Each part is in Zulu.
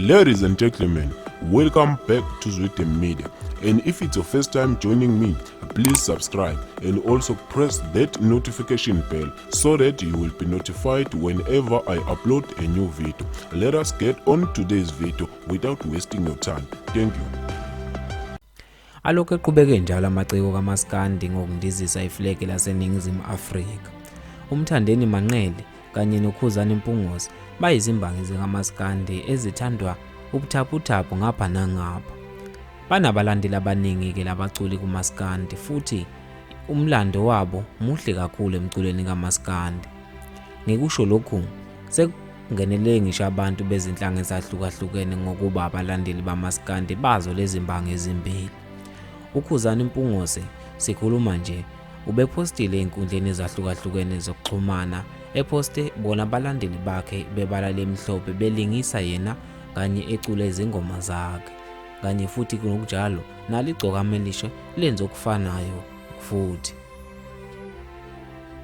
Ladies and gentlemen, welcome back to Zwide Media. And if it's your first time joining me, please subscribe and also press that notification bell so that you will be notified whenever I upload a new video. Let us get on today's video without wasting your time. Thank you. Alokhu eqhubeke njalo amaciko kaMaskandi ngokundizisa iflegi laseNingizimu Afrika. Umthandeni Manqele kanye noKhuzani Mpungozi bayizimbangi zikaMaskandi ezithandwa ubuthaphuthaphu ngapha nangapha. Banabalandeli abaningi ke labaculi kuMaskandi futhi umlando wabo muhle kakhulu emculweni kaMaskandi. Ngikusho lokhu sekungenele ngisho abantu bezinhlanga ezahlukahlukene ngokuba abalandeli baMaskandi bazo lezimbangi ezimbili. uKhuzani Mpungozi sikhuluma nje ubepostile einkundleni ezahlukahlukene zokuxhumana eposte bona abalandeli bakhe bebala lemhlophe belingisa yena kanye ecula izingoma zakhe kanye futhi kunjalo naligcoka amelisho lenze okufanayo futhi.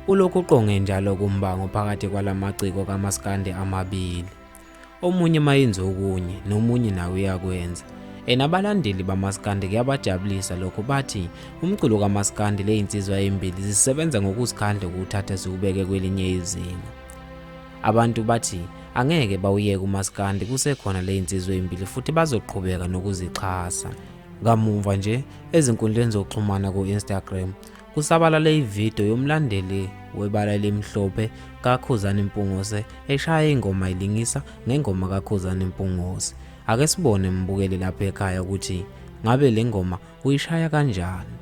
Ulokhu uqonge njalo kumbango phakathi kwalamaciko kaMaskandi amabili. Omunye mayenza okunye nomunye nawe uyakwenza. Enabalandeli baMaskandi kuyabajabulisa lokho bathi umculo kaMaskandi lezinsizwa ezimbili zisebenza ngokuzikhandla ukuthatha siubeke kwelinye izinga. Abantu bathi angeke bawuyeke uMaskandi kusekhona lezinsizwa ezimbili futhi bazoqhubeka nokuzixhasa. Kamuva nje ezinkundleni zokuxhumana ku-Instagram kusabalala ivideo yomlandeli webala lemhlophe kaKhuzani Mpungozi eshaya ingoma ilingisa ngengoma kaKhuzani Mpungozi. Ake sibone mbukeli lapha ekhaya ukuthi ngabe le ngoma uyishaya kanjani.